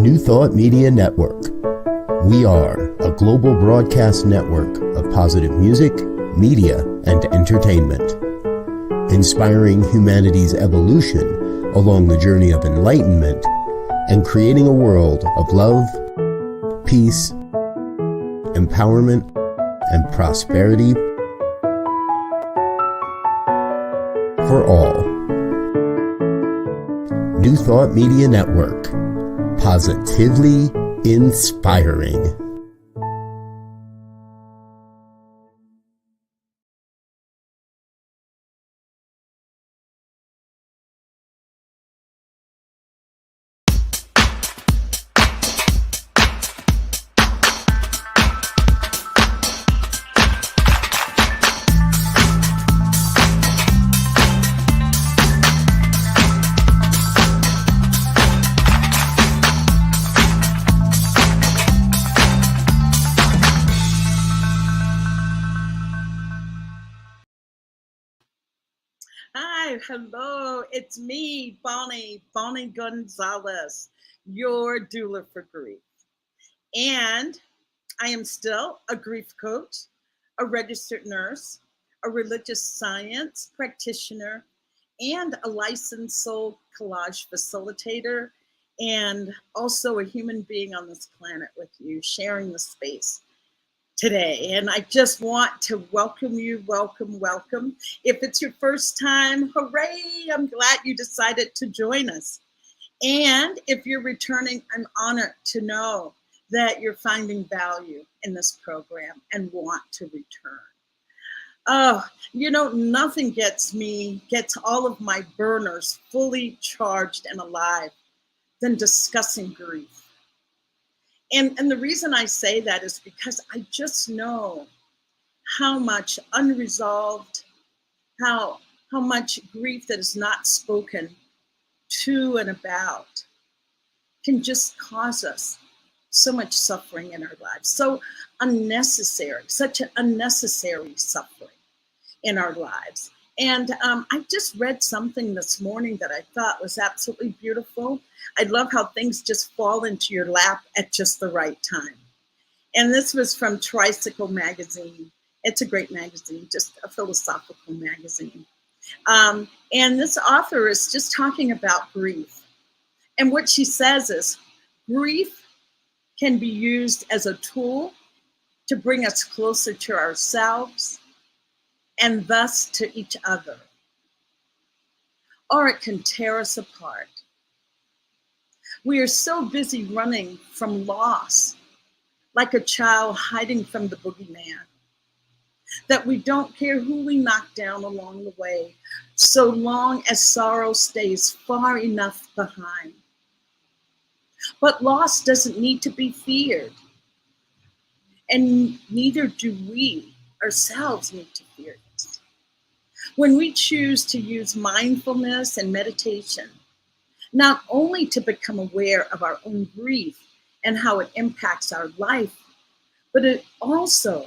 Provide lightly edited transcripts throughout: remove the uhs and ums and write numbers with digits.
New Thought Media Network. We are a global broadcast network of positive music, media, and entertainment, inspiring humanity's evolution along the journey of enlightenment and creating a world of love, peace, empowerment, and prosperity for all. New Thought Media Network. Positively inspiring. Hi, hello, it's me, Bonnie Gonzalez, your doula for grief. And I am still a grief coach, a registered nurse, a religious science practitioner, and a licensed soul collage facilitator, and also a human being on this planet with you, sharing the space today. And I just want to welcome you, welcome. If it's your first time, hooray, I'm glad you decided to join us. And if you're returning, I'm honored to know that you're finding value in this program and want to return. Oh, nothing gets all of my burners fully charged and alive than discussing grief. And the reason I say that is because I just know how much unresolved, how much grief that is not spoken to and about can just cause us so much suffering in our lives. So unnecessary, such an unnecessary suffering in our lives. And I just read something this morning that I thought was absolutely beautiful. I love how things just fall into your lap at just the right time. And this was from Tricycle Magazine. It's a great magazine, just a philosophical magazine. And this author is just talking about grief. And what she says is, grief can be used as a tool to bring us closer to ourselves and thus to each other. Or it can tear us apart. We are so busy running from loss, like a child hiding from the boogeyman, that we don't care who we knock down along the way, so long as sorrow stays far enough behind. But loss doesn't need to be feared, and neither do we ourselves need to fear this. When we choose to use mindfulness and meditation, not only to become aware of our own grief and how it impacts our life, but it also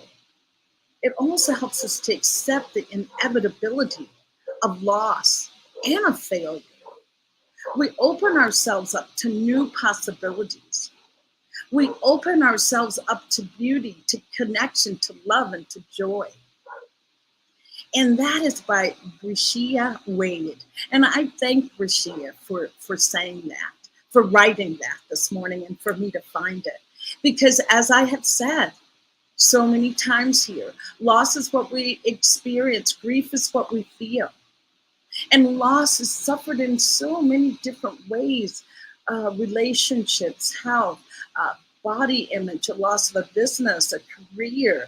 helps us to accept the inevitability of loss and of failure. We open ourselves up to new possibilities. We open ourselves up to beauty, to connection, to love, and to joy. And that is by Brishia Wade. And I thank Brishia for saying that, for writing that this morning, and for me to find it. Because as I have said so many times here, loss is what we experience, grief is what we feel. And loss is suffered in so many different ways, relationships, health, body image, a loss of a business, a career,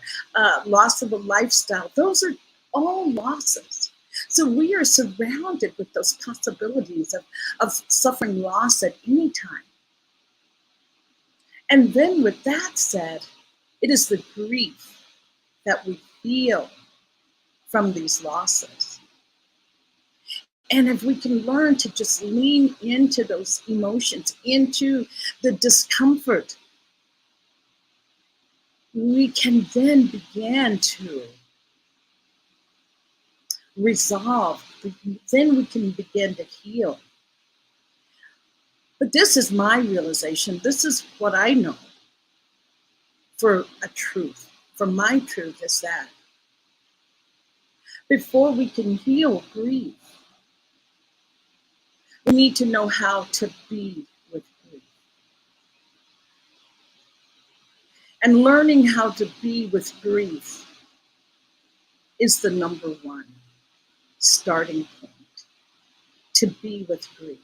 loss of a lifestyle. Those are all losses. So we are surrounded with those possibilities of suffering loss at any time. And then with that said, it is the grief that we feel from these losses. And if we can learn to just lean into those emotions, into the discomfort, we can then begin to resolve. Then we can begin to heal. But this is my realization. This is what I know for a truth. For my truth is that before we can heal grief, we need to know how to be with grief. And learning how to be with grief is the number one starting point, to be with grief.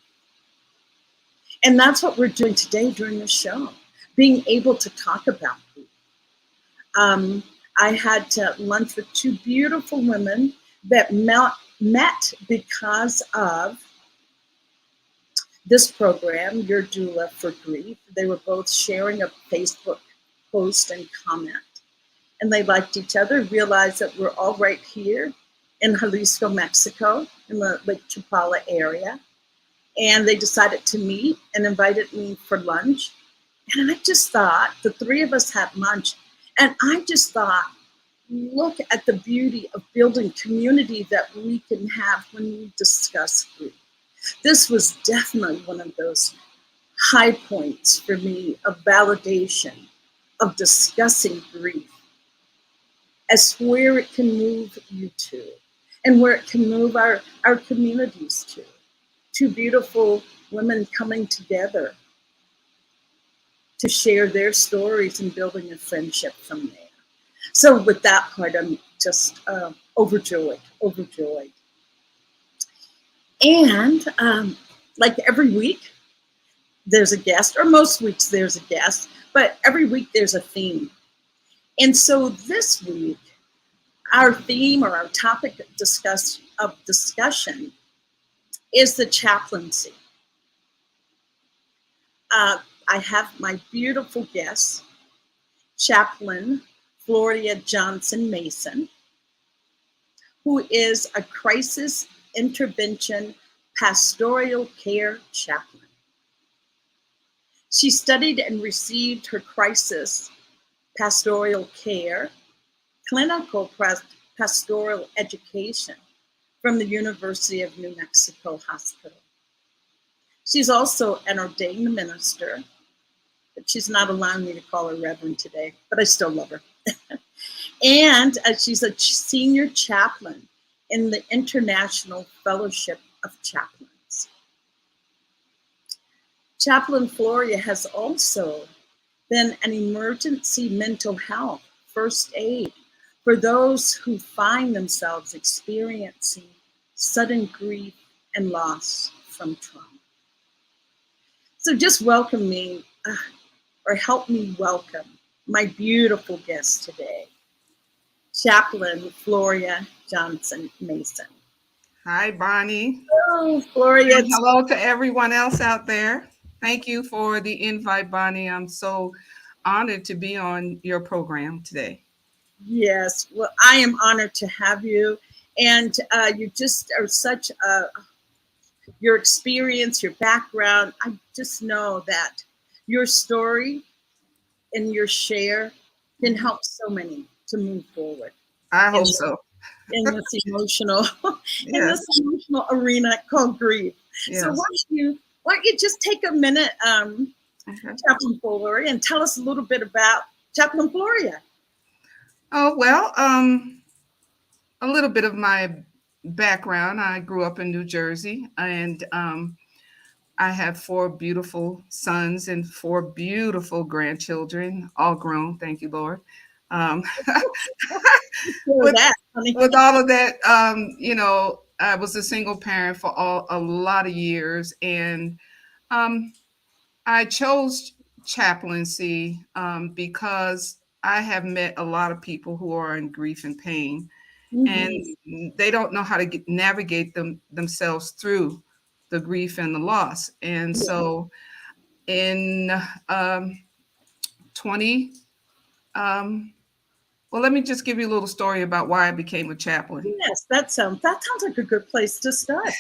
And that's what we're doing today during the show, being able to talk about grief. I had lunch with two beautiful women that met because of this program, Your Doula for Grief. They were both sharing a Facebook post and comment, and they liked each other, realized that we're all right here in Jalisco, Mexico, in the Lake Chapala area. And they decided to meet and invited me for lunch. And I just thought, the three of us had lunch, and I just thought, look at the beauty of building community that we can have when we discuss grief. This was definitely one of those high points for me of validation, of discussing grief as where it can move you to, and where it can move our communities to. Two beautiful women coming together to share their stories and building a friendship from there. So with that part, I'm just overjoyed. And like every week, there's a guest, or most weeks there's a guest, but every week there's a theme. And so this week, our theme or our topic of discussion is the chaplaincy. I have my beautiful guest, Chaplain Floria Johnson Mason, who is a crisis intervention pastoral care chaplain. She studied and received her crisis pastoral care, clinical pastoral education from the University of New Mexico Hospital. She's also an ordained minister, but she's not allowing me to call her Reverend today, but I still love her. And she's a senior chaplain in the International Fellowship of Chaplains. Chaplain Floria has also been an emergency mental health first aid for those who find themselves experiencing sudden grief and loss from trauma. So just welcome me, or help me welcome my beautiful guest today, Chaplain Floria Johnson Mason. Hi, Bonnie. Oh, Floria. And hello to everyone else out there. Thank you for the invite, Bonnie. I'm so honored to be on your program today. Yes, well, I am honored to have you. And you just are such your experience, your background. I just know that your story and your share can help so many to move forward. I hope so. In this emotional, Yes. in this emotional arena called grief. Yes. So why don't you just take a minute, Chaplain Floria, and tell us a little bit about Chaplain Floria. Oh, well, a little bit of my background. I grew up in New Jersey, and I have 4 beautiful sons and 4 beautiful grandchildren, all grown, thank you, Lord. With all of that, I was a single parent for a lot of years, and I chose chaplaincy because I have met a lot of people who are in grief and pain, and they don't know how to navigate themselves through the grief and the loss. And so in 20, well, let me just give you a little story about why I became a chaplain. Yes, that sounds like a good place to start.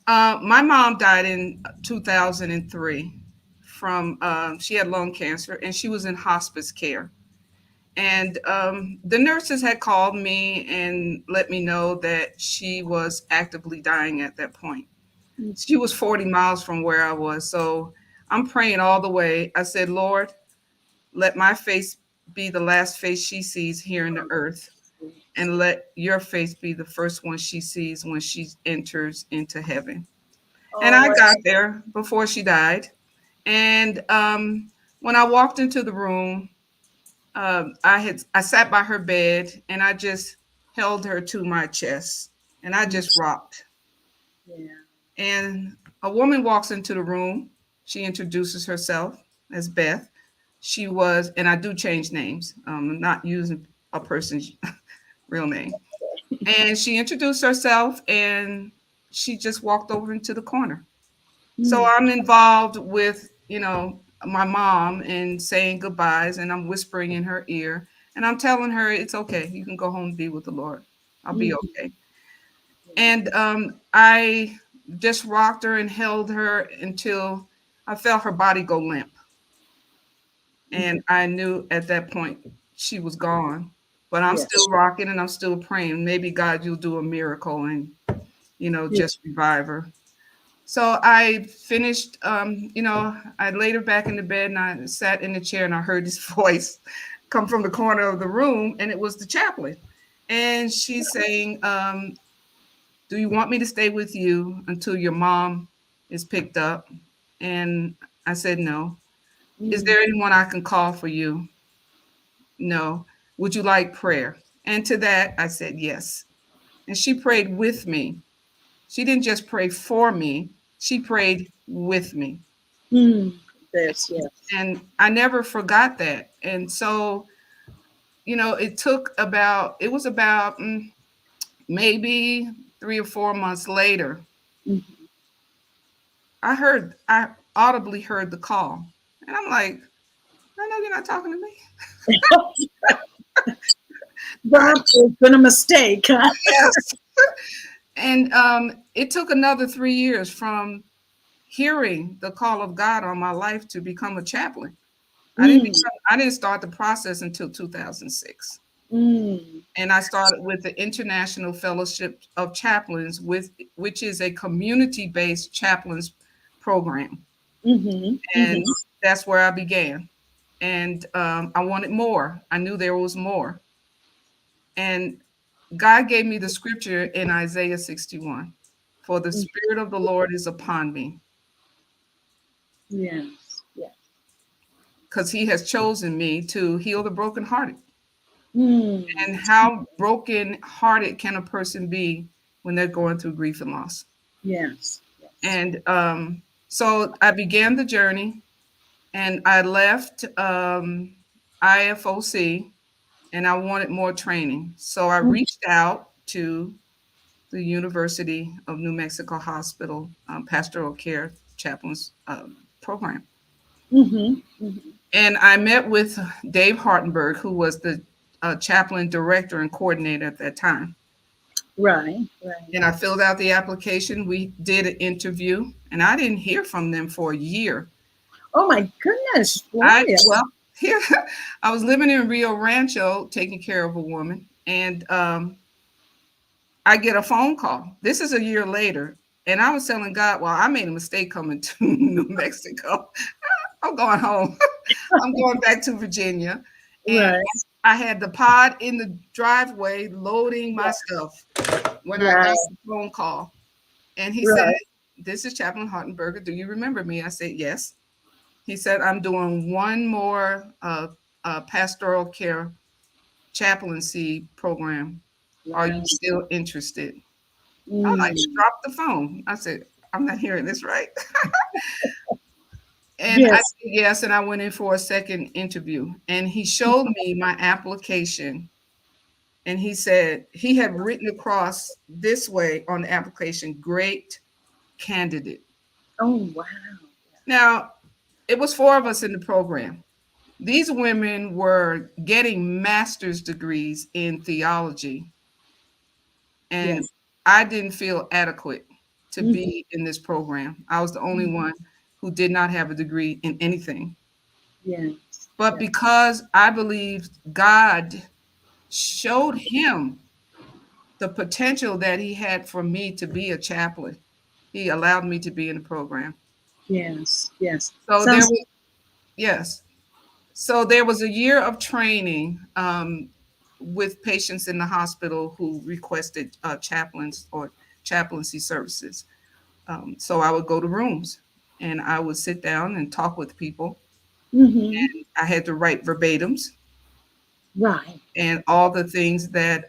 My mom died in 2003 from, she had lung cancer, and she was in hospice care. And the nurses had called me and let me know that she was actively dying at that point. She was 40 miles from where I was. So I'm praying all the way. I said, Lord, let my face be the last face she sees here in the earth, and let your face be the first one she sees when she enters into heaven. And I Oh, got there before she died. And when I walked into the room, I sat by her bed and I just held her to my chest and I just rocked. yeah. And a woman walks into the room. She introduces herself as Beth. She was, and I do change names. I'm not using a person's real name. And she introduced herself and she just walked over into the corner. So Mm. I'm involved with, my mom and saying goodbyes, and I'm whispering in her ear and I'm telling her it's okay. You can go home and be with the Lord. I'll be Mm. okay. And I just rocked her and held her until I felt her body go limp. And I knew at that point she was gone. But I'm Yes. still rocking and I'm still praying. Maybe God, you'll do a miracle and, Yes. just revive her. So I finished, I laid her back in the bed and I sat in the chair and I heard this voice come from the corner of the room, and it was the chaplain. And she's saying, do you want me to stay with you until your mom is picked up? And I said, no. Is Mm. there anyone I can call for you? No. Would you like prayer? And to that, I said, yes. And she prayed with me. She didn't just pray for me, she prayed with me. Mm. Yes. Yes. And I never forgot that. And so, it was about maybe 3 or 4 months later, Mm. I audibly heard the call. And I'm like, I know you're not talking to me. I, Well, it's been a mistake. Huh? yes. And it took another 3 years from hearing the call of God on my life to become a chaplain. Mm. I didn't start the process until 2006. Mm. And I started with the International Fellowship of Chaplains, which is a community-based chaplains program. Mm-hmm. And Mm-hmm. that's where I began. And I wanted more. I knew there was more. And God gave me the scripture in Isaiah 61. For the Spirit of the Lord is upon me, Yes. Yes. because he has chosen me to heal the brokenhearted. Mm. And how brokenhearted can a person be when they're going through grief and loss? Yes. Yes. And so I began the journey and I left IFOC and I wanted more training. So I reached out to the University of New Mexico Hospital Pastoral Care Chaplains program. Mm-hmm. Mm-hmm. And I met with Dave Hartenberg, who was the chaplain director and coordinator at that time. Right. Right. And I filled out the application. We did an interview, and I didn't hear from them for a year. Oh my goodness, I Floria. well, here I was living in Rio Rancho, taking care of a woman, and I get a phone call. This is a year later, and I was telling God, "Well, I made a mistake coming to New Mexico. I'm going home. I'm going back to Virginia." And Right. I had the pod in the driveway loading my stuff when I got Right. the phone call. And he said, Right. "This is Chaplain Hartenberger. Do you remember me?" I said, "Yes." He said, "I'm doing one more pastoral care chaplaincy program. Are you Right. still interested?" I like Mm. dropped the phone. I said, "I'm not hearing this right." And I said Yes. yes, and I went in for a second interview. And he showed me my application. And he said he had written across this way on the application, "Great candidate." Oh wow. Now, it was four of us in the program. These women were getting master's degrees in theology, and Yes. I didn't feel adequate to Mm-hmm. be in this program. I was the only one who did not have a degree in anything. Yes. But Yes. because I believed God showed him the potential that he had for me to be a chaplain, he allowed me to be in the program. Yes, yes. So there was, yes. So there was a year of training with patients in the hospital who requested chaplains or chaplaincy services. So I would go to rooms and I would sit down and talk with people. Mm-hmm. I had to write verbatims Right. and all the things that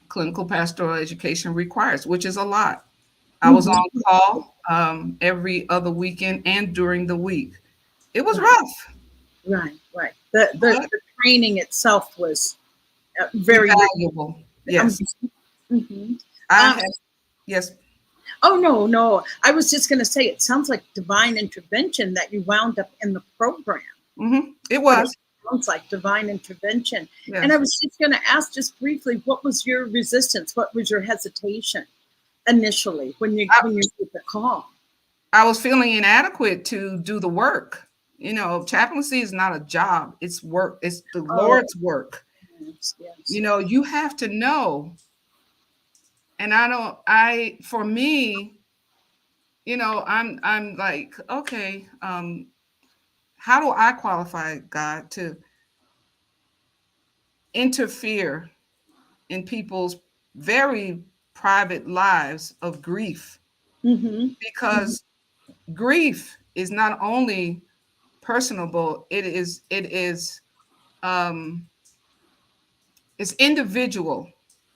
clinical pastoral education requires, which is a lot. I was on Mm-hmm. call every other weekend and during the week. It was Right, rough, right, right. The training itself was but very rich. valuable. Um, Yes. mhm. I um, have, yes. oh, no, no. I was just going to say, it sounds like divine intervention that you wound up in the program. It But it was. sounds like divine intervention. And I Yes. was just going to ask just briefly, what was your resistance? What was your hesitation initially when you get the call? I was feeling inadequate to do the work. You know, chaplaincy is not a job, it's work, it's the Oh, Lord's work. yes, yes. You know, you have to know. And for me, you know, I'm like, okay, how do I qualify God to interfere in people's very private lives of grief? Mm-hmm. Mm-hmm. Because grief is not only personable, it is um it's individual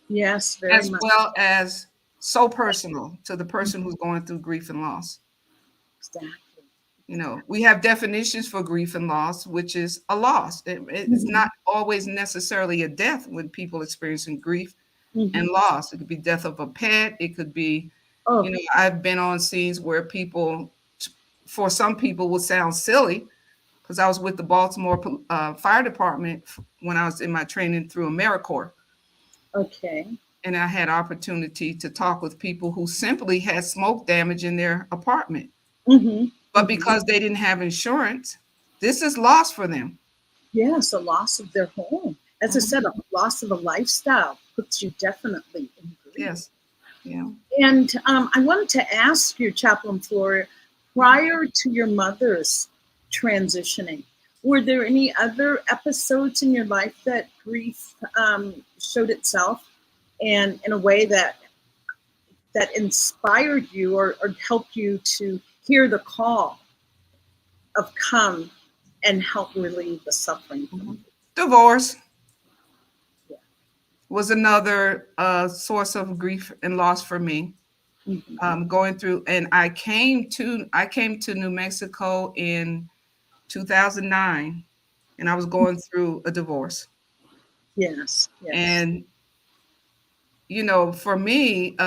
Yes, very as much. well as so personal to the person who's going through grief and loss. Exactly. You know, we have definitions for grief and loss, which is a loss. It's Mm-hmm. not always necessarily a death when people experiencing grief and Mm-hmm. loss. It could be death of a pet. It could be, Oh, you know, I've been on scenes where people, for some people, would sound silly because I was with the Baltimore Fire Department when I was in my training through AmeriCorps. okay. And I had opportunity to talk with people who simply had smoke damage in their apartment. Mm-hmm. But Mm-hmm. because they didn't have insurance, this is loss for them. Yes, a loss of their home. As I Mhm. said, a loss of a lifestyle puts you definitely in grief. Yes. Yeah. And I wanted to ask you, Chaplain Floria, prior to your mother's transitioning, were there any other episodes in your life that grief showed itself, and in a way that inspired you or helped you to hear the call of come and help relieve the suffering from Mhm. you? Divorce Yeah. was another source of grief and loss for me. Mm-hmm. Going through, and I came to New Mexico in 2009, and I was going through a divorce. Yes, yes. And you know, for me,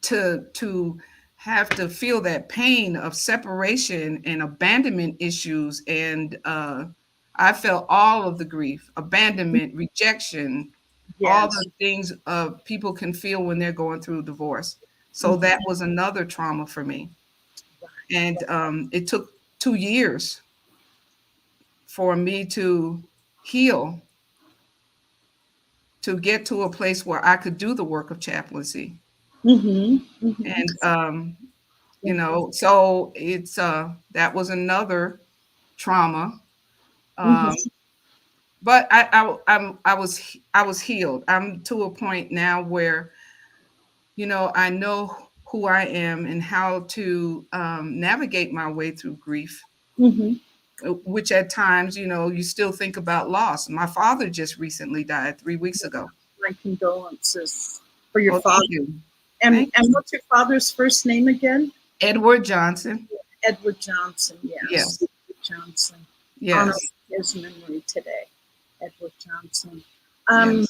to have to feel that pain of separation and abandonment issues, and I felt all of the grief, abandonment, rejection, all Yes. the things people can feel when they're going through divorce. So Mm-hmm. that was another trauma for me. And Right. it took 2 years for me to heal, to get to a place where I could do the work of chaplaincy. Mm-hmm. Mm-hmm. And you know, so it's that was another trauma. Mm-hmm. Um, but I was healed. I'm to a point now where, you know, I know who I am and how to navigate my way through grief, Mm-hmm. which at times, you know, you still think about loss. My father just recently died 3 weeks ago. My condolences for your Oh, thank father. you. And Thank you. what's your father's first name again? Edward Johnson. Edward Johnson. Yes, Yes. Edward Johnson. Honor Yes. his memory today. Edward Johnson. Yes.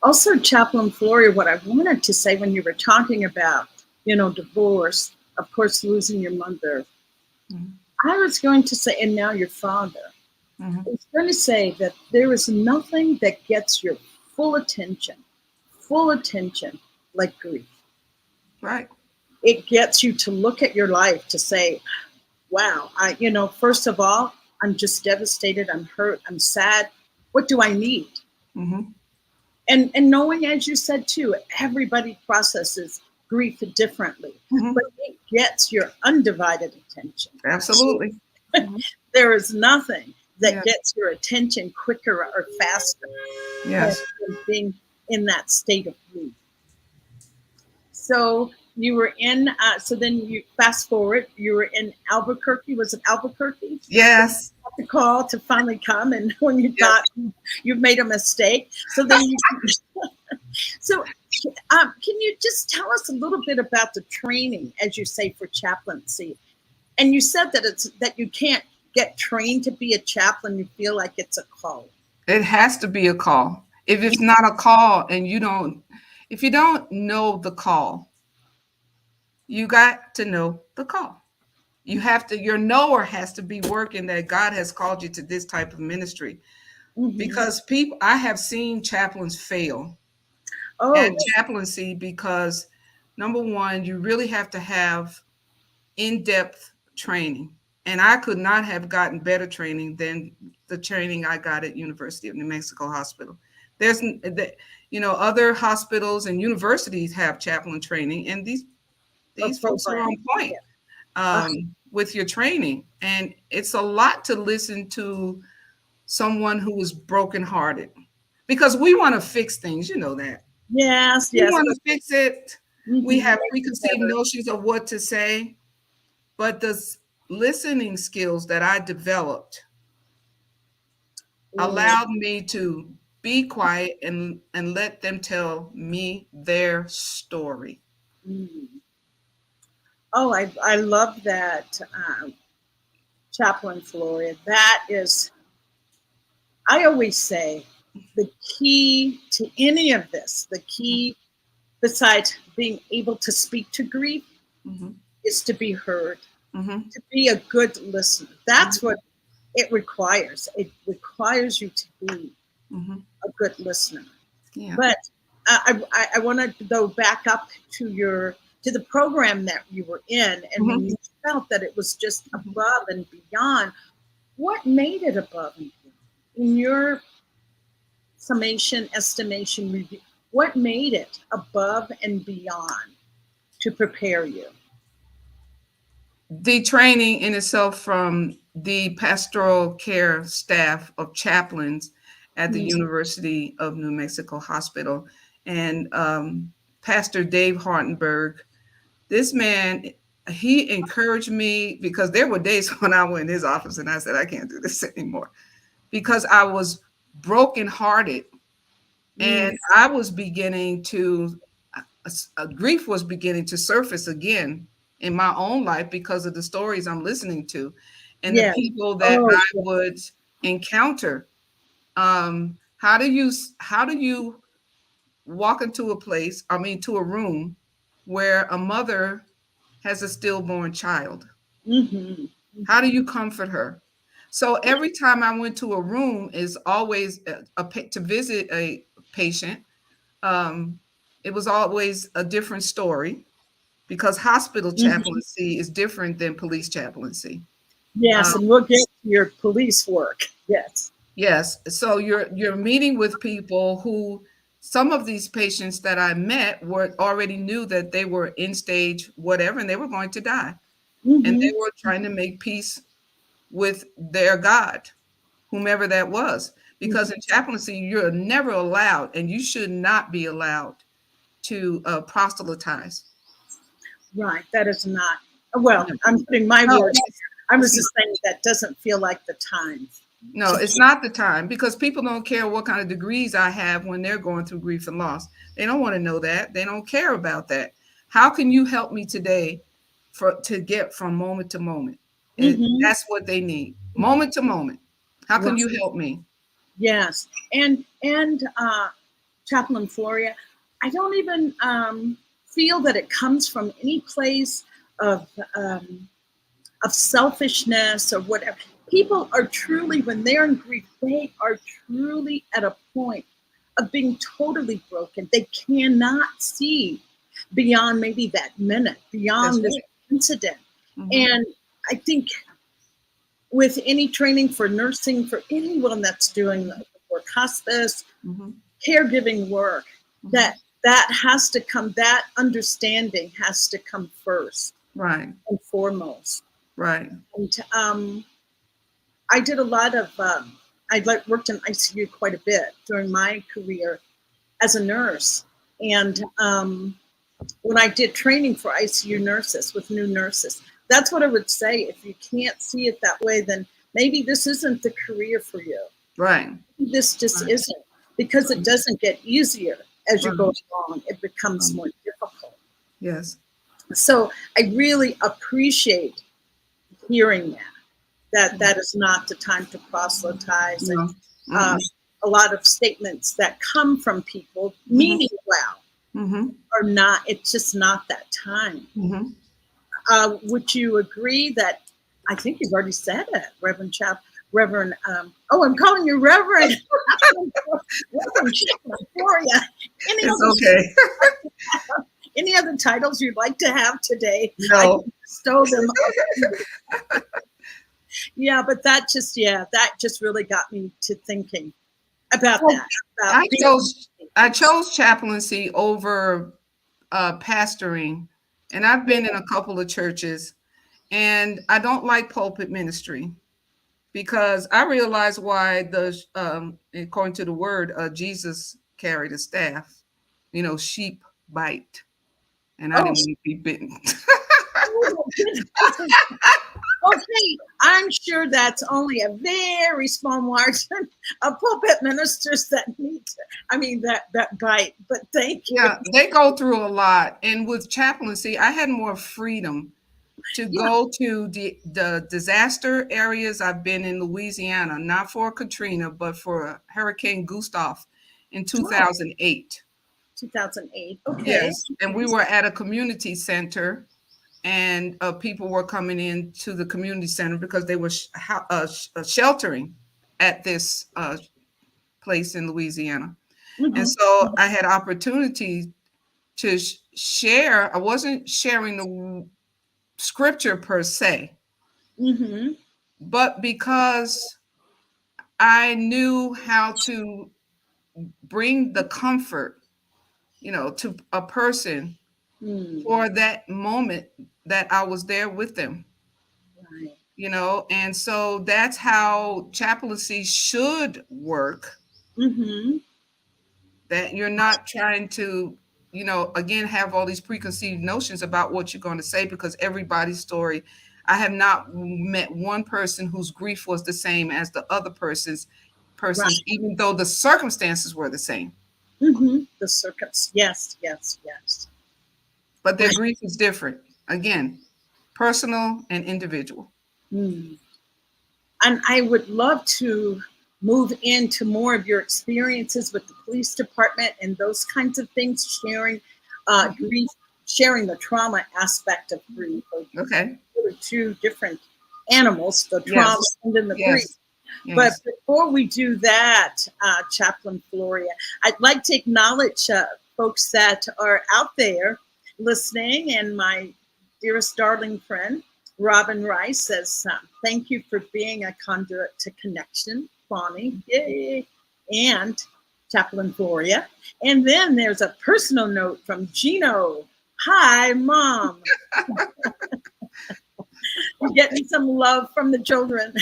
Also, Chaplain Floria, what I wanted to say when you were talking about, divorce, of course, losing your mother, Mhm. I was going to say, and now your father. Mhm. I was going to say that there is nothing that gets your full attention, like grief. Right. It gets you to look at your life to say, wow, first of all, I'm just devastated. I'm hurt. I'm sad. What do I need? Mhm. And knowing, as you said too, everybody processes grief differently, Mm-hmm. but it gets your undivided attention. Absolutely. Mm-hmm. There is nothing that Yeah. gets your attention quicker or faster Yes. than being in that state of grief. So you were in, so then you fast forward, you were in Albuquerque. Was it Albuquerque? Yes. The call to finally come, and when you thought you've made a mistake. So then you, so can you just tell us a little bit about the training, as you say, for chaplaincy? And you said that it's that you can't get trained to be a chaplain. You feel like it's a call. It has to be a call. If it's not a call and if you don't know the call, you got to know the call. You have to, your knower has to be working that God has called you to this type of ministry. Mm-hmm. Because I have seen chaplains fail at chaplaincy because, number one, you really have to have in-depth training. And I could not have gotten better training than the training I got at University of New Mexico Hospital. There's, other hospitals and universities have chaplain training, and these folks are on point with your training. And it's a lot to listen to someone who is brokenhearted, because we want to fix things, you know that. Yes, we want to fix it. Mm-hmm. We have preconceived notions of what to say, but the listening skills that I developed allowed me to be quiet and let them tell me their story. Oh, I love that, Chaplain Floria. That is, I always say, the key to any of this, the key, besides being able to speak to grief, is to be heard, to be a good listener. That's what it requires. It requires you to be a good listener. Yeah. But I want to go back up to the program that you were in, and when you felt that it was just above and beyond. What made it above and beyond? In your summation, estimation, review, what made it above and beyond to prepare you? The training in itself from the pastoral care staff of chaplains at the University of New Mexico Hospital, and Pastor Dave Hartenberg. This man, he encouraged me, because there were days when I went in his office and I said, I can't do this anymore, because I was brokenhearted. And I was beginning to, grief was beginning to surface again in my own life because of the stories I'm listening to and the people that I would encounter. How do you walk into to a room where a mother has a stillborn child? How do you comfort her? So every time I went to a room is always to visit a patient. It was always a different story, because hospital chaplaincy is different than police chaplaincy. Yes, and we'll get to your police work. Yes. Yes. So you're meeting with people who, some of these patients that I met already knew that they were in stage whatever, and they were going to die. And they were trying to make peace with their God, whomever that was. Because in chaplaincy, you're never allowed, and you should not be allowed to proselytize. Right. That is not, well, I'm putting my words. I was just saying that doesn't feel like the time. No, it's not the time, because people don't care what kind of degrees I have when they're going through grief and loss. They don't want to know that. They don't care about that. How can you help me today to get from moment to moment? That's what they need. Moment to moment. How can you help me? Yes. And Chaplain Floria, I don't even feel that it comes from any place of selfishness or whatever. People are truly, when they're in grief, they are truly at a point of being totally broken. They cannot see beyond maybe that minute, beyond this incident. And I think with any training for nursing, for anyone that's doing work, hospice, caregiving work, that that has to come, that understanding has to come first. Right. And foremost. Right. And I did a lot of, I worked in ICU quite a bit during my career as a nurse. And when I did training for ICU nurses with new nurses, that's what I would say. If you can't see it that way, then maybe this isn't the career for you. Right. This just isn't, because it doesn't get easier as you go along. It becomes more difficult. Yes. So I really appreciate hearing that is not the time to proselytize. No. And a lot of statements that come from people meaning well are not, it's just not that time. Would you agree that, I think you've already said it, Reverend, I'm calling you Reverend. Reverend Chaplain, Floria. It's okay. Any other titles you'd like to have today? No. I can bestow them. Yeah, but that just really got me to thinking about that. I chose chaplaincy over pastoring, and I've been in a couple of churches, and I don't like pulpit ministry because I realize why according to the word, Jesus carried a staff. Sheep bite, and I didn't want to be bitten. Okay, I'm sure that's only a very small margin of pulpit ministers that need that bite, but thank you. Yeah, they go through a lot. And with chaplaincy, I had more freedom to go to the disaster areas. I've been in Louisiana, not for Katrina, but for Hurricane Gustav in 2008. 2008, okay. Yes, and we were at a community center, and people were coming into the community center because they were sheltering at this place in Louisiana. And so I had opportunity to share. I wasn't sharing the scripture per se, but because I knew how to bring the comfort, to a person for that moment that I was there with them. Right. And so that's how chaplaincy should work. That you're not trying to, again, have all these preconceived notions about what you're going to say, because everybody's story, I have not met one person whose grief was the same as the other person's, even though the circumstances were the same. The circumstances, yes. But their grief is different. Again, personal and individual. And I would love to move into more of your experiences with the police department and those kinds of things, sharing grief, sharing the trauma aspect of grief. Okay. Two different animals, the trauma and then the grief. Yes. But before we do that, Chaplain Floria, I'd like to acknowledge folks that are out there listening, and my dearest darling friend, Robin Rice, says, thank you for being a conduit to connection, Bonnie, yay, and Chaplain Floria. And then there's a personal note from Gino. Hi, Mom. We're getting some love from the children.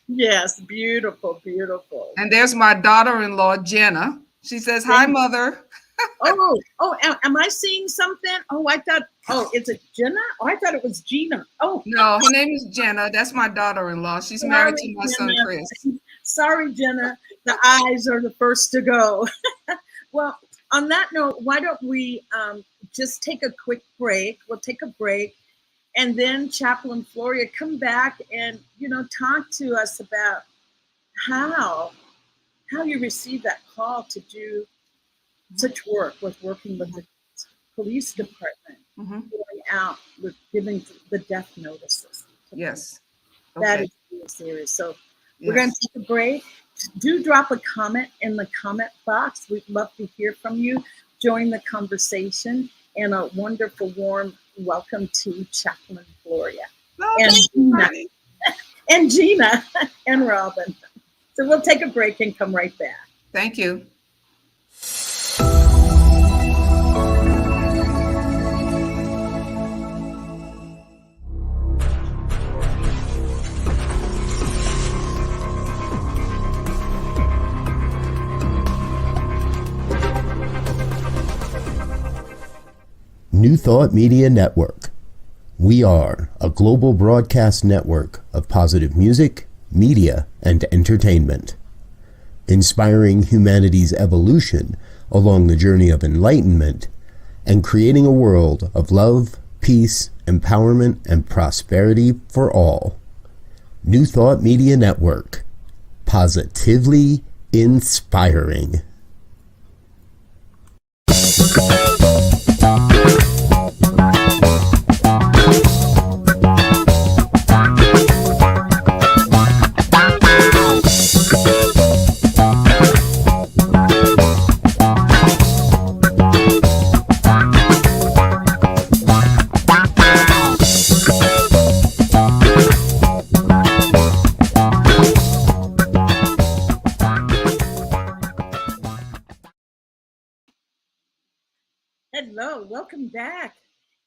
Yes, beautiful. And there's my daughter-in-law, Jenna. She says, hi, Mother. Am I seeing something? Is it Jenna? Oh, I thought it was Gina. Oh. No, her name is Jenna. That's my daughter-in-law. She's married to my son, Chris. Sorry, Jenna. The eyes are the first to go. Well, on that note, why don't we just take a quick break? We'll take a break. And then Chaplain Floria, come back and, talk to us about how you received that call to do such work with working with the police department, going out with giving the death notices. Yes. Okay. That is really serious. So we're going to take a break. Do drop a comment in the comment box. We'd love to hear from you. Join the conversation, and a wonderful, warm welcome to Chaplain Floria. And Gina and Robin. So we'll take a break and come right back. Thank you. New Thought Media Network. We are a global broadcast network of positive music, media, and entertainment, inspiring humanity's evolution along the journey of enlightenment and creating a world of love, peace, empowerment, and prosperity for all. New Thought Media Network. Positively inspiring. Hello, welcome back.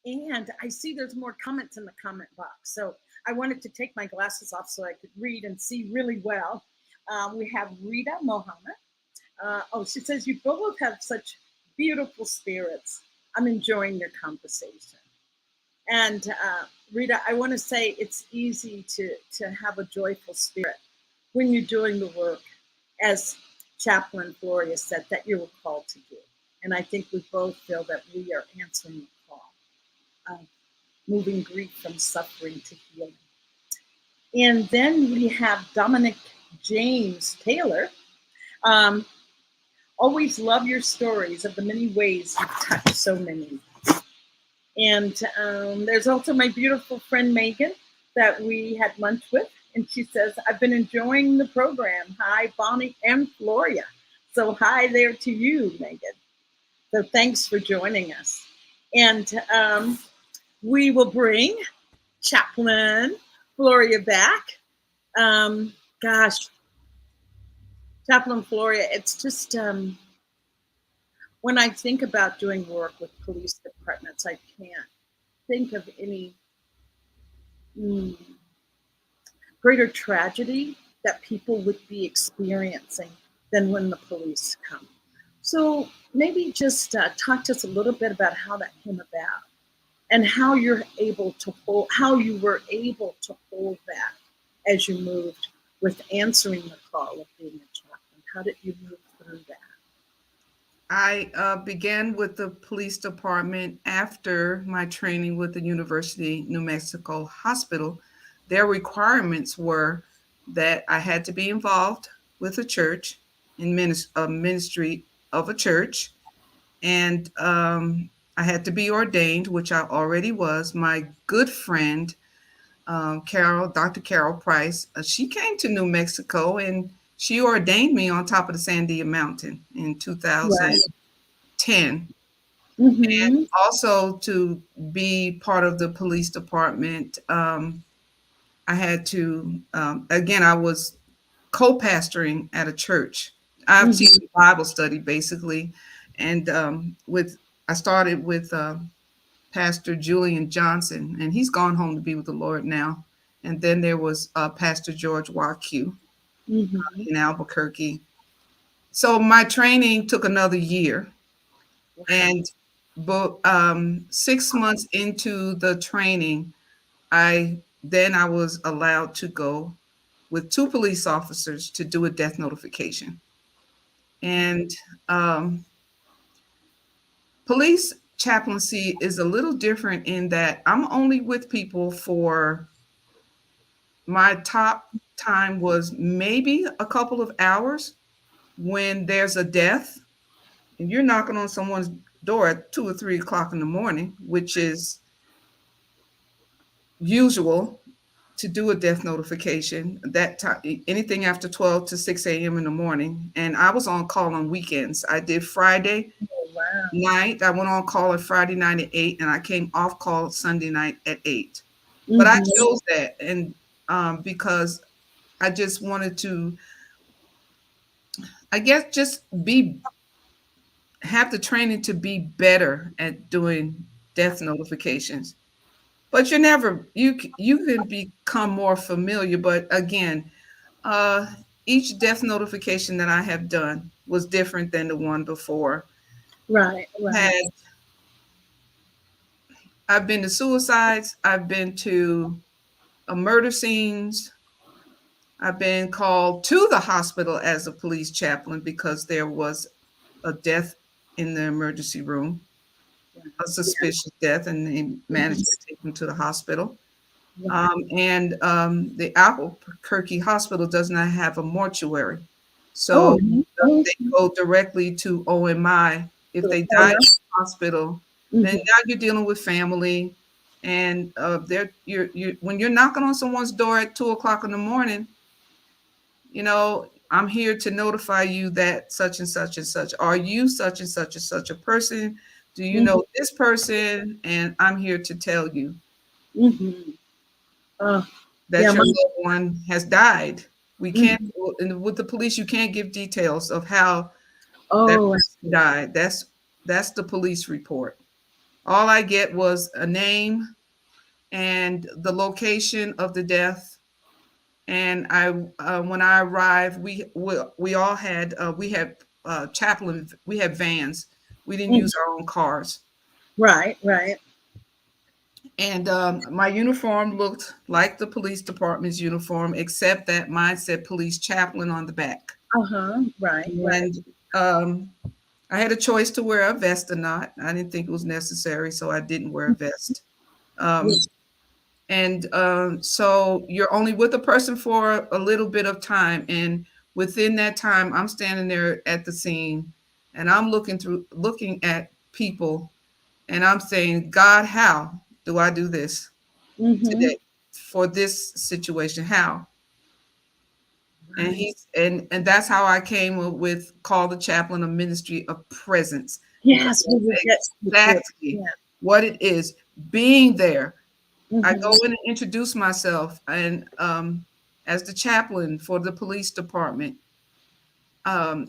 And I see there's more comments in the comment box. So I wanted to take my glasses off so I could read and see really well. We have Rita Mohammed. She says, you both have such beautiful spirits. I'm enjoying your conversation. And Rita, I want to say it's easy to have a joyful spirit when you're doing the work, as Chaplain Floria said, that you were called to do. And I think we both feel that we are answering the call, moving grief from suffering to healing. And then we have Dominic James Taylor. Always love your stories of the many ways you've touched so many. And there's also my beautiful friend Megan that we had lunch with. And she says, I've been enjoying the program. Hi, Bonnie and Floria. So hi there to you, Megan. So thanks for joining us. And we will bring Chaplain Floria back. Chaplain Floria, it's just when I think about doing work with police departments, I can't think of any greater tragedy that people would be experiencing than when the police come. So maybe just talk to us a little bit about how that came about and how you were able to hold that as you moved with answering the call of being a chaplain. How did you move through that? I began with the police department after my training with the University New Mexico Hospital. Their requirements were that I had to be involved with a church in ministry of a church, and I had to be ordained, which I already was. My good friend, Dr. Carol Price, she came to New Mexico and she ordained me on top of the Sandia Mountain in 2010. Right. Mm-hmm. And also to be part of the police department, I had to, again, I was co-pastoring at a church. I was teaching Bible study basically. And I started with Pastor Julian Johnson, and he's gone home to be with the Lord now. And then there was Pastor George Waku in Albuquerque. So my training took another year. And 6 months into the training, I was allowed to go with 2 police officers to do a death notification. And police chaplaincy is a little different in that I'm only with people for, my top time was maybe a couple of hours when there's a death and you're knocking on someone's door at 2 or 3 o'clock in the morning, which is usual to do a death notification. That time, anything after 12 to 6 a.m. in the morning. And I was on call on weekends. I did Friday night. I went on call on Friday night at 8, and I came off call Sunday night at 8. But I chose that, and because I just wanted to, I guess, just have the training to be better at doing death notifications. But you can become more familiar. But again, each death notification that I have done was different than the one before. Right. Had I've been to suicides. I've been to murder scenes. I've been called to the hospital as a police chaplain because there was a death in the emergency room, a suspicious death, and they managed to take him to the hospital. The Albuquerque Hospital does not have a mortuary. So they go directly to OMI. If they die in the hospital, then now you're dealing with family. And when you're knocking on someone's door at 2:00 in the morning, I'm here to notify you that such and such and such. Are you such and such a person? Do you know this person? And I'm here to tell you that your loved one has died. We can't, with the police, you can't give details of how that person died. That's the police report. All I get was a name and the location of the death. And when I arrived, we all had chaplain. We had vans. We didn't use our own cars. Right. And my uniform looked like the police department's uniform, except that mine said police chaplain on the back. Right. And I had a choice to wear a vest or not. I didn't think it was necessary, so I didn't wear a vest. So you're only with a person for a little bit of time. And within that time, I'm standing there at the scene and I'm looking at people and I'm saying, God, how do I do this today for this situation? How? Right. And that's how I came with call the chaplain a ministry of presence. Yes, exactly what it is. Being there. I go in and introduce myself, and as the chaplain for the police department, how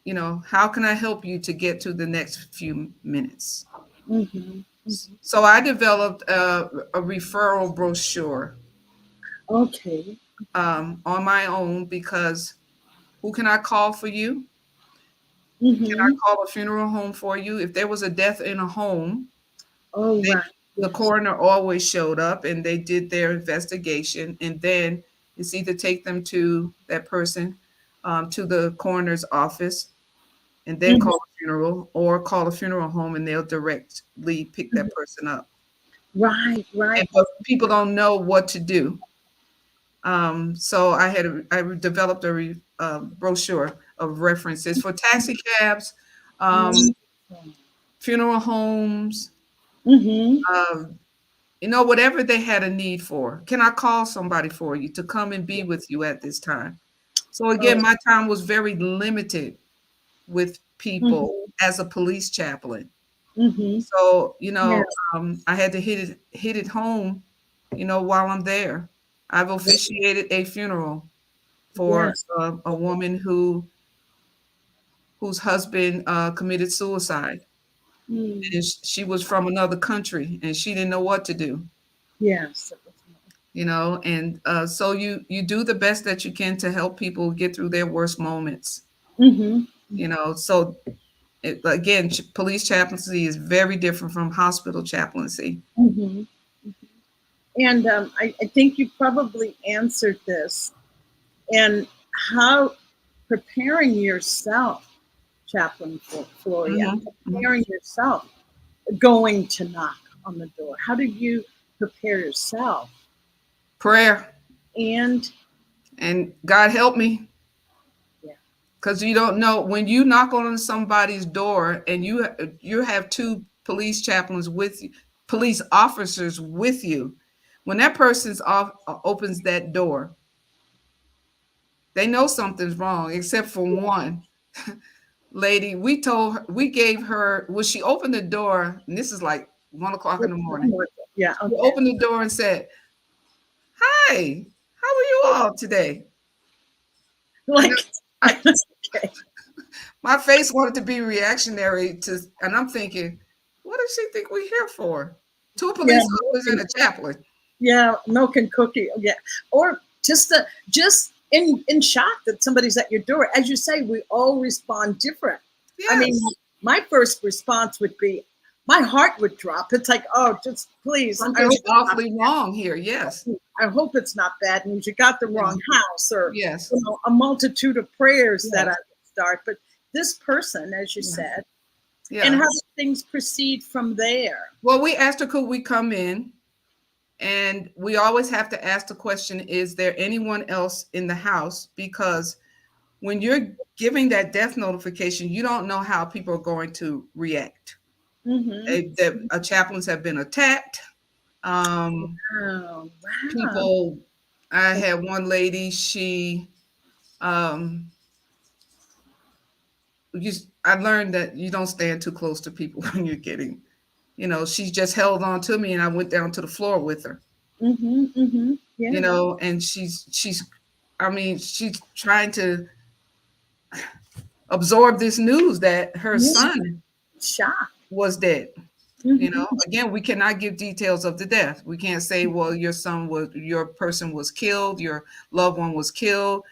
can I help you to get to the next few minutes? So I developed a referral brochure. Okay. On my own, because who can I call for you? Can I call a funeral home for you? If there was a death in a home, the coroner always showed up and they did their investigation. And then it's either take them to that person, to the coroner's office, and then call a funeral, or call a funeral home and they'll directly pick that person up. Right. But people don't know what to do. So I developed a brochure of references for taxi cabs, funeral homes, whatever they had a need for. Can I call somebody for you to come and be with you at this time? So again, my time was very limited with people as a police chaplain. So, I had to hit it home, while I'm there. I've officiated a funeral for a woman whose husband committed suicide. And she was from another country and she didn't know what to do. Yes. And so you do the best that you can to help people get through their worst moments. So again, police chaplaincy is very different from hospital chaplaincy. And I think you probably answered this. And how preparing yourself, Chaplain Floria, preparing yourself, going to knock on the door. How do you prepare yourself? Prayer. And God help me. Yeah. Because you don't know, when you knock on somebody's door and you have two police chaplains with you, police officers with you, when that person's opens that door, they know something's wrong, except for one lady. We gave her, when she opened the door, and this is like 1:00 in the morning. Yeah. Okay. She opened the door and said, "Hi, how are you all today?" Like, my face wanted to be reactionary and I'm thinking, what does she think we're here for? Two police officers and a chaplain. Yeah, milk and cookie. Yeah, or just in shock that somebody's at your door. As you say, we all respond different. Yes. I mean, my first response would be, my heart would drop. It's like, oh, just please. Something's awfully wrong here. Yes. I hope it's not bad news. You got the wrong house, or yes, a multitude of prayers that I would start. But this person, as you said, and how do things proceed from there? Well, we asked her, could we come in? And we always have to ask the question, is there anyone else in the house? Because when you're giving that death notification, you don't know how people are going to react. Chaplains have been attacked. People, I had one lady, she, I learned that you don't stand too close to people when you're getting, she just held on to me and I went down to the floor with her. Yeah. And she's trying to absorb this news that her son was dead. Again, we cannot give details of the death. We can't say, well, your person was killed, your loved one was killed.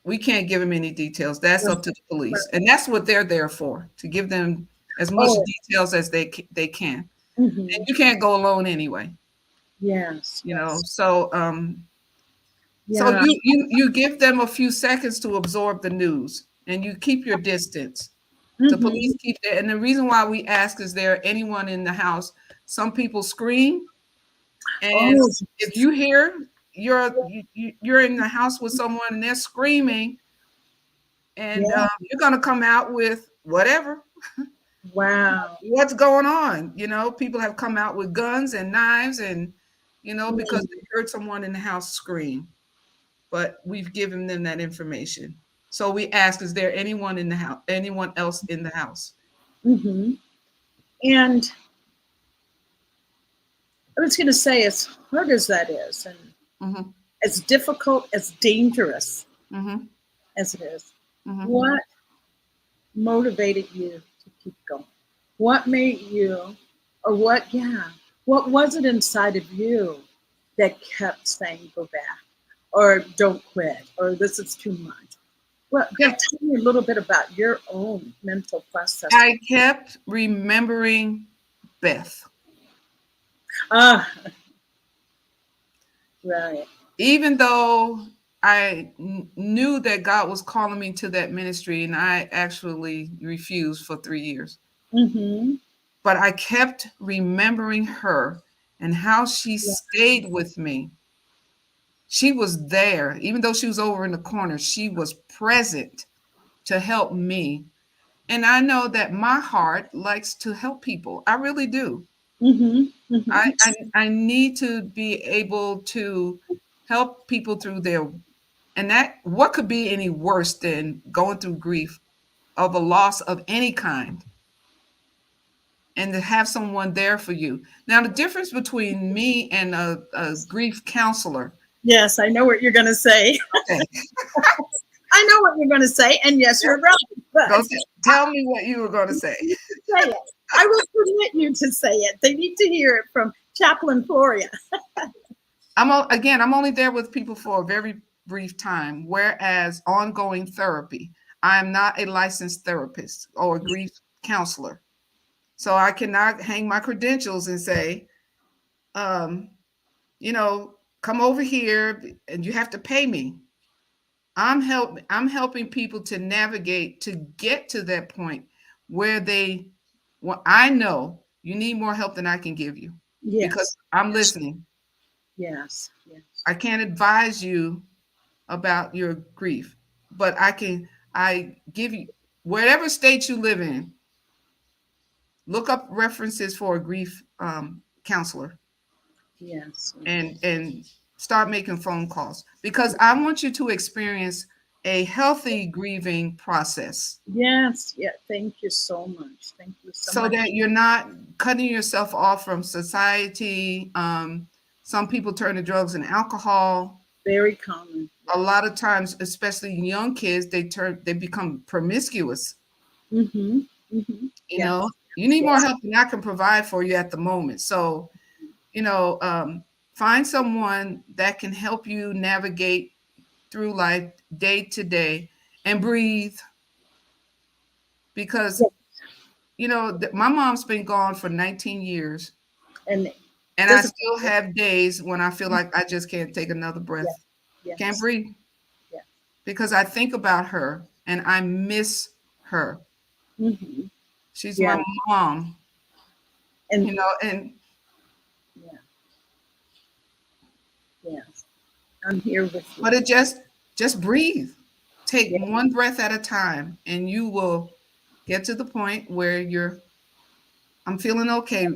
We can't give them any details. That's up to the police. And that's what they're there for, to give them as much details as they can. And you can't go alone anyway. Yes. So so you give them a few seconds to absorb the news, and you keep your distance. The police keep that. And the reason why we ask, is there anyone in the house? Some people scream, and if you hear you're in the house with someone and they're screaming, and you're going to come out with whatever. Wow. What's going on? People have come out with guns and knives, and because they heard someone in the house scream. But we've given them that information. So we ask, is there anyone in the house, anyone else in the house? And I was going to say, as hard as that is, and as difficult, as dangerous as it is, what motivated you to keep going? What made you, or what was it inside of you that kept saying, go back, or don't quit, or this is too much? Well, tell me a little bit about your own mental process. I kept remembering Beth. Right. Even though I knew that God was calling me to that ministry, and I actually refused for 3 years. But I kept remembering her and how she stayed with me. She was there, even though she was over in the corner, she was present to help me. And I know that my heart likes to help people. I really do. I need to be able to help people through and that, what could be any worse than going through grief of a loss of any kind, and to have someone there for you. Now, the difference between me and a grief counselor. Yes, I know what you're going to say. Okay. I know what you're going to say, and yes, you're right. But tell me what you were going to say. Say it. I will permit you to say it. They need to hear it from Chaplain Floria. I'm only there with people for a very brief time, whereas ongoing therapy, I'm not a licensed therapist or a grief counselor. So I cannot hang my credentials and say, come over here and you have to pay me. I'm helping people to navigate, to get to that point where I know you need more help than I can give you. Yes. Because I'm listening. Yes. I can't advise you about your grief, but I give you, whatever state you live in, look up references for a grief counselor. Yes. And start making phone calls, because I want you to experience a healthy grieving process. Yes. Yeah. Thank you so much. Thank you so much. So that you're not cutting yourself off from society. Some people turn to drugs and alcohol. Very common. A lot of times, especially young kids, they become promiscuous. You know, you need more help than I can provide for you at the moment. So, find someone that can help you navigate through life day to day, and breathe. because, you know, my mom's been gone for 19 years. And I still have days when I feel like I just can't take another breath. Yes. Can't breathe. Yeah. Because I think about her and I miss her. Mm-hmm. She's my mom. And you know, and yes, I'm here with you. But it just breathe. Take one breath at a time and you will get to the point where I'm feeling okay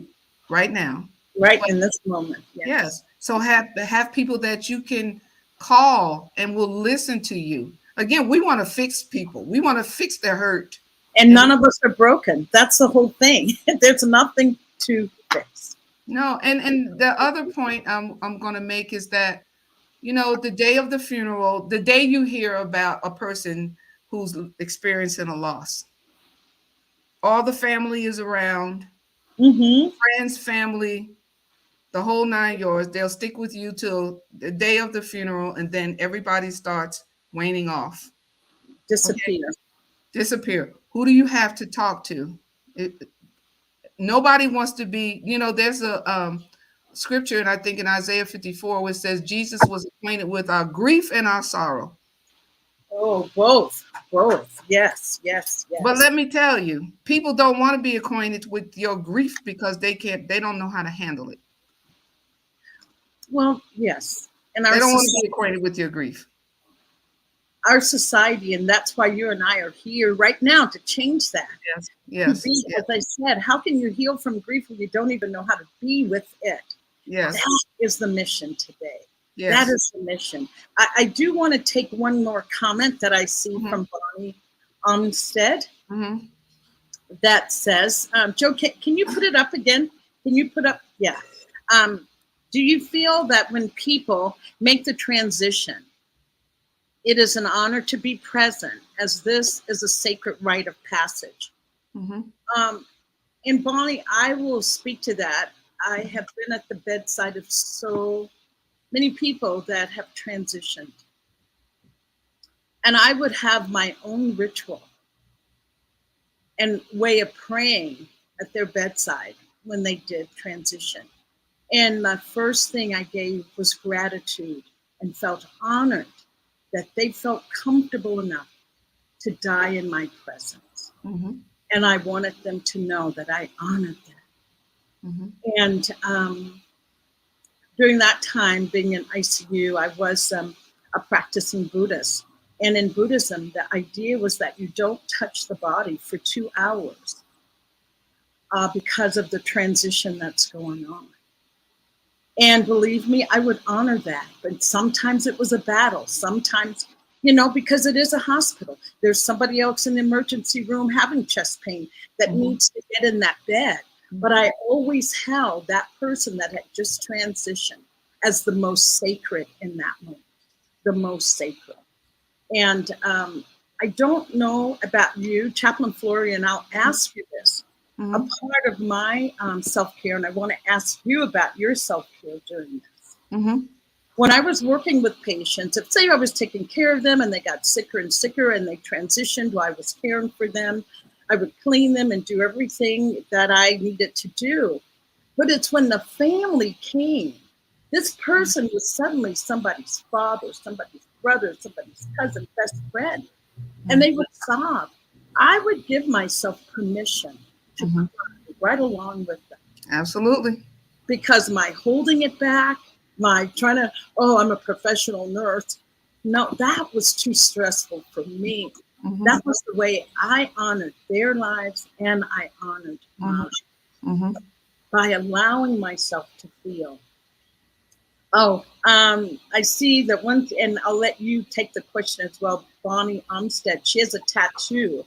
right now. Right in this moment. Yes. So have people that you can call and will listen to you. Again, we want to fix people. We want to fix their hurt. And none of us are broken. That's the whole thing. There's nothing to fix. No, and the other point I'm going to make is that, you know, the day of the funeral, the day you hear about a person who's experiencing a loss, all the family is around, friends, family, the whole 9 yards. They'll stick with you till the day of the funeral, and then everybody starts waning off. Disappear. Okay? Disappear. Who do you have to talk to? Nobody wants to be, you know, there's a scripture, and I think in Isaiah 54, where it says Jesus was acquainted with our grief and our sorrow. Oh, both. Yes. But let me tell you, people don't want to be acquainted with your grief because they don't know how to handle it. Well, yes. And they don't want to be acquainted with your grief. Our society, and that's why you and I are here right now to change that. Yes. As I said, how can you heal from grief when you don't even know how to be with it? Yes. That is the mission today. Yes. That is the mission. I do want to take one more comment that I see from Bonnie Umstead that says, Joe, can you put it up again? Can you put up? Yeah. Do you feel that when people make the transition, it is an honor to be present, as this is a sacred rite of passage? And Bonnie, I will speak to that. I have been at the bedside of so many people that have transitioned. And I would have my own ritual and way of praying at their bedside when they did transition. And the first thing I gave was gratitude, and felt honored that they felt comfortable enough to die in my presence. And I wanted them to know that I honored that. And during that time, being in ICU, I was a practicing Buddhist. And in Buddhism, the idea was that you don't touch the body for 2 hours because of the transition that's going on. And believe me, I would honor that. But sometimes it was a battle. Sometimes, you know, because it is a hospital. There's somebody else in the emergency room having chest pain that needs to get in that bed. But I always held that person that had just transitioned as the most sacred in that moment, the most sacred. And I don't know about you, Chaplain Floria, and I'll ask you this. A part of my self-care, and I want to ask you about your self-care during this. When I was working with patients, if say I was taking care of them and they got sicker and sicker and they transitioned while I was caring for them, I would clean them and do everything that I needed to do. But it's when the family came, this person was suddenly somebody's father, somebody's brother, somebody's cousin, best friend, and they would sob. I would give myself permission to cry right along with them. Absolutely. Because my holding it back, my trying to, I'm a professional nurse. No, that was too stressful for me. That was the way I honored their lives, and I honored mine by allowing myself to feel. I see that one, and I'll let you take the question as well. Bonnie Umstead, she has a tattoo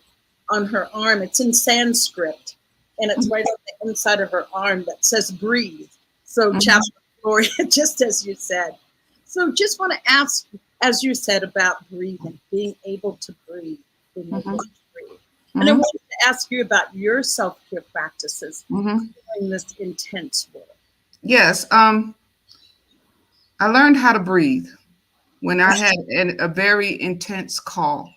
on her arm. It's in Sanskrit, and it's right on the inside of her arm that says breathe. So Chaplain Floria, just as you said. So just want to ask, as you said, about breathing, being able to breathe. And I wanted to ask you about your self-care practices during this intense work. Yes. I learned how to breathe when I had a very intense call.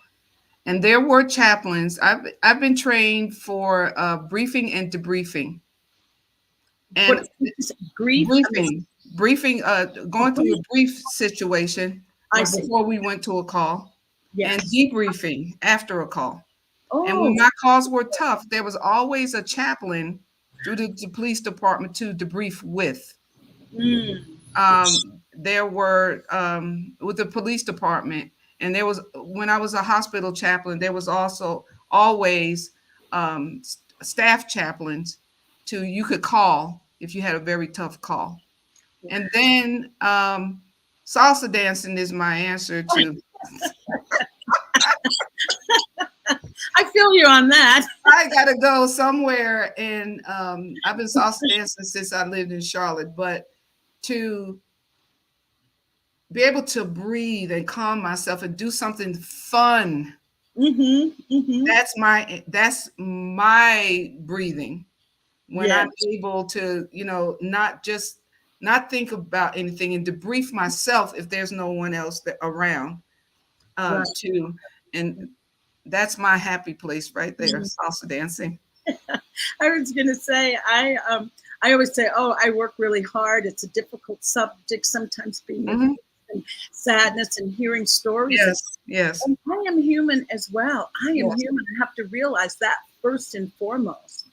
And there were chaplains. I've been trained for briefing and debriefing. And what is grief? briefing, going through a brief situation before we went to a call, yes. and debriefing after a call. Oh. And when my calls were tough, there was always a chaplain through the police department to debrief with. There were with the police department, and there was, when I was a hospital chaplain, there was also always staff chaplains you could call if you had a very tough call. And then salsa dancing is my answer to. I feel you on that. I gotta go somewhere, and I've been salsa dancing since I lived in Charlotte, but to be able to breathe and calm myself and do something fun. That's my breathing. When I'm able to, not think about anything and debrief myself if there's no one else around too. And that's my happy place right there, salsa dancing. I was going to say, I always say, I work really hard. It's a difficult subject, sometimes being and sadness and hearing stories. Yes. And I am human as well. I am human. I have to realize that first and foremost.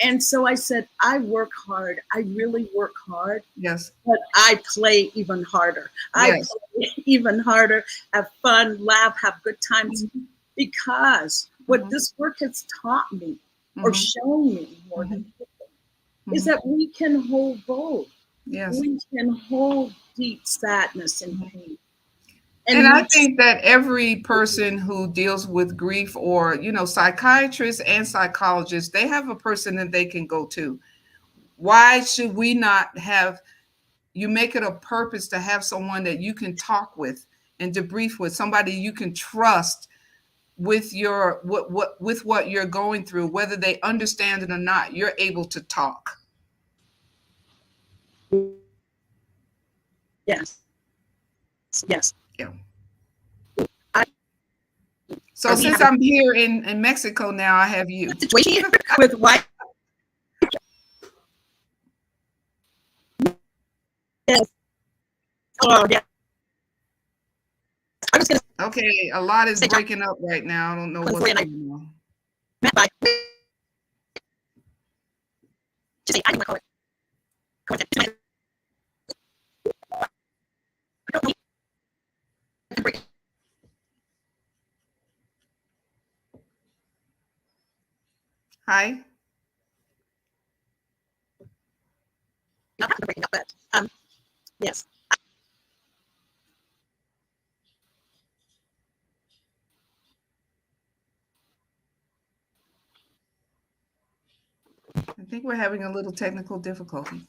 And so I said, I work hard. I really work hard. Yes. But I play even harder. I play even harder, have fun, laugh, have good times. Because what this work has taught me or shown me more than anything is that we can hold both. Yes. We can hold deep sadness and pain. And I think that every person who deals with grief, or, psychiatrists and psychologists, they have a person that they can go to. Why should we not you make it a purpose to have someone that you can talk with and debrief with, somebody you can trust with with what you're going through, whether they understand it or not, you're able to talk. Yes. Yes. Yeah. So since I'm here in Mexico now, I have you. Situation with white. Yes. Oh, yeah. I was gonna. Okay, a lot is breaking up right now. I don't know what's going on. Bye. Just say, I don't want to call it. Hi. Not having to breaking up, but yes. I think we're having a little technical difficulty.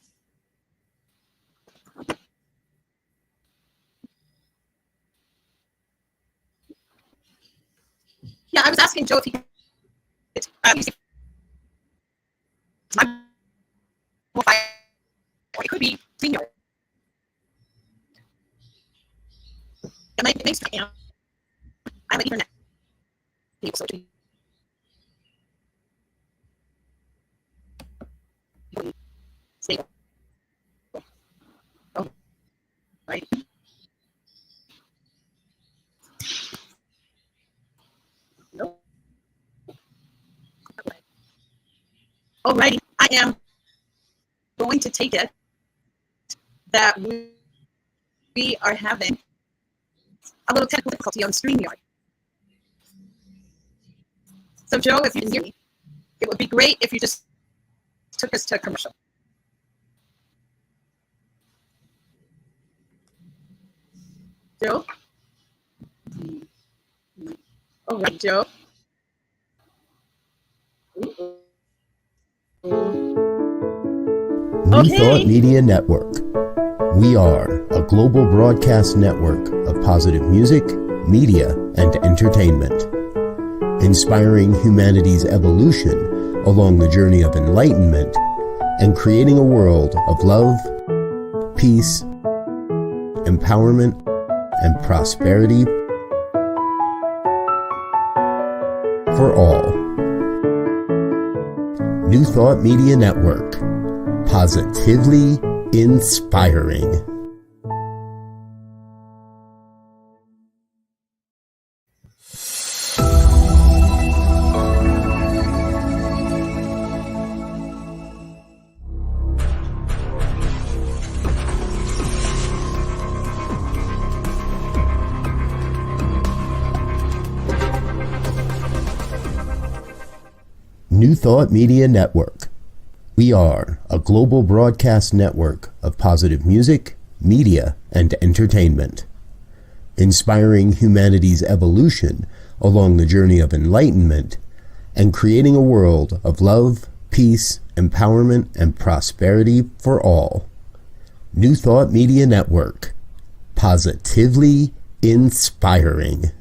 Yeah, I was asking Joe if he could. Or it could be senior. It makes me, I'm an internet people, so to be stable. Oh, right. Nope. Alrighty, I am going to take it that we are having a little technical difficulty on StreamYard. So Joe, if you can hear me, it would be great if you just took us to a commercial. Joe? All right, Joe. Rethought Media Network. We are a global broadcast network of positive music, media, and entertainment, inspiring humanity's evolution along the journey of enlightenment and creating a world of love, peace, empowerment, and prosperity. for all. New Thought Media Network. Positively inspiring. New Thought Media Network. We are a global broadcast network of positive music, media, and entertainment, inspiring humanity's evolution along the journey of enlightenment and creating a world of love, peace, empowerment, and prosperity for all. New Thought Media Network. Positively inspiring.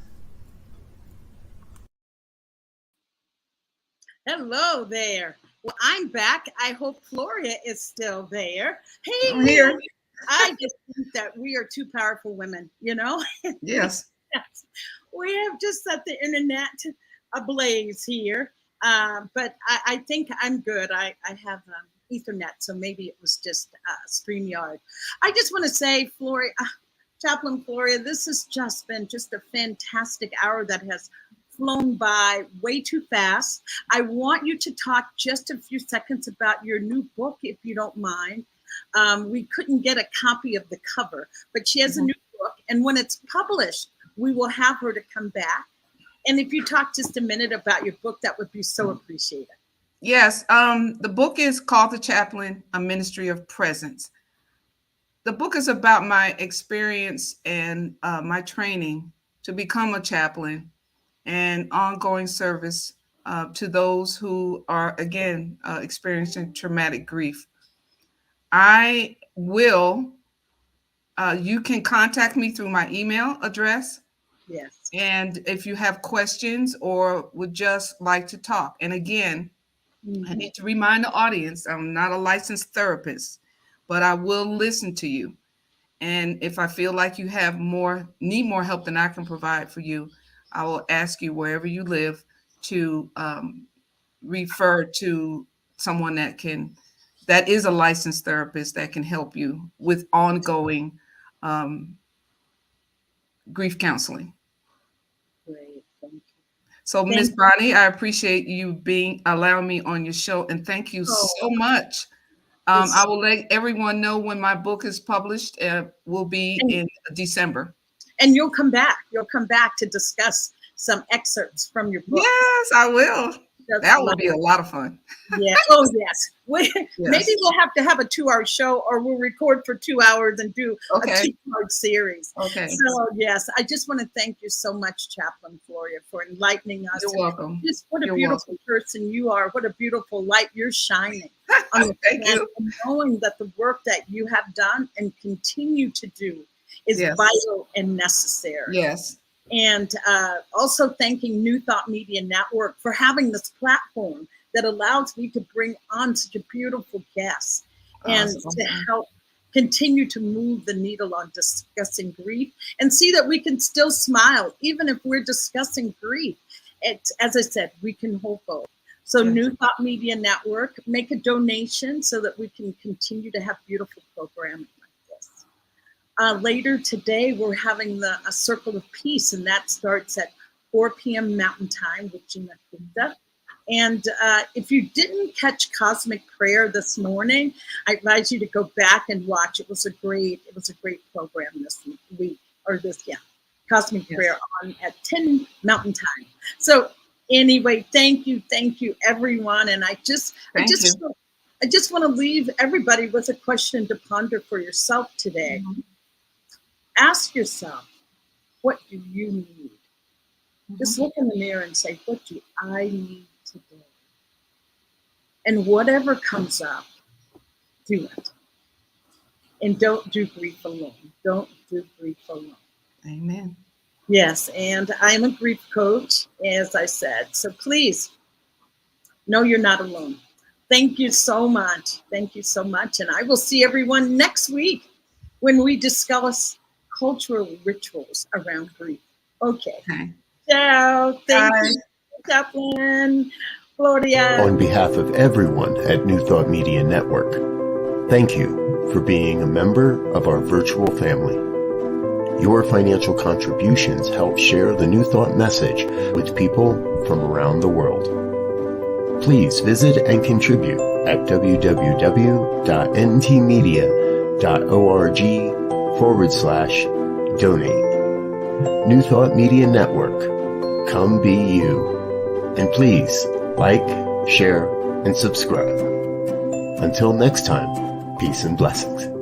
Hello there. Well, I'm back. I hope Floria is still there. Hey, I'm here. I just think that we are two powerful women, you know? Yes. We have just set the internet ablaze here. But I think I'm good. I have Ethernet, so maybe it was just StreamYard. I just want to say, Floria, Chaplain Floria, this has just been just a fantastic hour that has flown by way too fast. I want you to talk just a few seconds about your new book, if you don't mind. We couldn't get a copy of the cover, but she has a new book. And when it's published, we will have her to come back. And if you talk just a minute about your book, that would be so appreciated. Yes. The book is called The Chaplain, a Ministry of Presence. The book is about my experience and my training to become a chaplain and ongoing service to those who are, again, experiencing traumatic grief. I will, you can contact me through my email address. Yes. And if you have questions or would just like to talk. And again, I need to remind the audience, I'm not a licensed therapist, but I will listen to you. And if I feel like you have need more help than I can provide for you, I will ask you wherever you live to refer to someone that is a licensed therapist that can help you with ongoing grief counseling. Great, thank you. So, Miss Bonnie, I appreciate you allowing me on your show, and thank you so much. I will let everyone know when my book is published. Will be in December. And you'll come back. You'll come back to discuss some excerpts from your book. Yes, I will. That will be a lot of fun. Yeah. Oh, yes. Maybe we'll have to have a 2-hour show, or we'll record for 2 hours and do a 2-part series. Okay. So, yes, I just want to thank you so much, Chaplain Floria, for enlightening us. You're welcome. Just what a beautiful person you are. What a beautiful light you're shining on the Thank you. And knowing that the work that you have done and continue to do is vital and necessary. Yes. And also thanking New Thought Media Network for having this platform that allows me to bring on such a beautiful guest and to help continue to move the needle on discussing grief and see that we can still smile, even if we're discussing grief. As I said, we can hold hope. So New Thought Media Network, make a donation so that we can continue to have beautiful programming. Later today, we're having a Circle of Peace, and that starts at 4 p.m. Mountain Time with Gina Pinta. And if you didn't catch Cosmic Prayer this morning, I advise you to go back and watch. It was a great program this week, Cosmic Prayer on at 10 Mountain Time. So anyway, thank you, everyone. And I just want to leave everybody with a question to ponder for yourself today. Mm-hmm. Ask yourself, what do you need? Mm-hmm. Just look in the mirror and say, what do I need today? And whatever comes up, do it. And don't do grief alone. Don't do grief alone. Amen. Yes, and I'm a grief coach, as I said. So please, know you're not alone. Thank you so much. Thank you so much. And I will see everyone next week when we discuss cultural rituals around grief. Okay. Ciao. Thank you. Chaplain, Floria. On behalf of everyone at New Thought Media Network, thank you for being a member of our virtual family. Your financial contributions help share the New Thought message with people from around the world. Please visit and contribute at www.ntmedia.org/donate. New Thought Media Network. Come be you. And please like, share, and subscribe. Until next time, peace and blessings.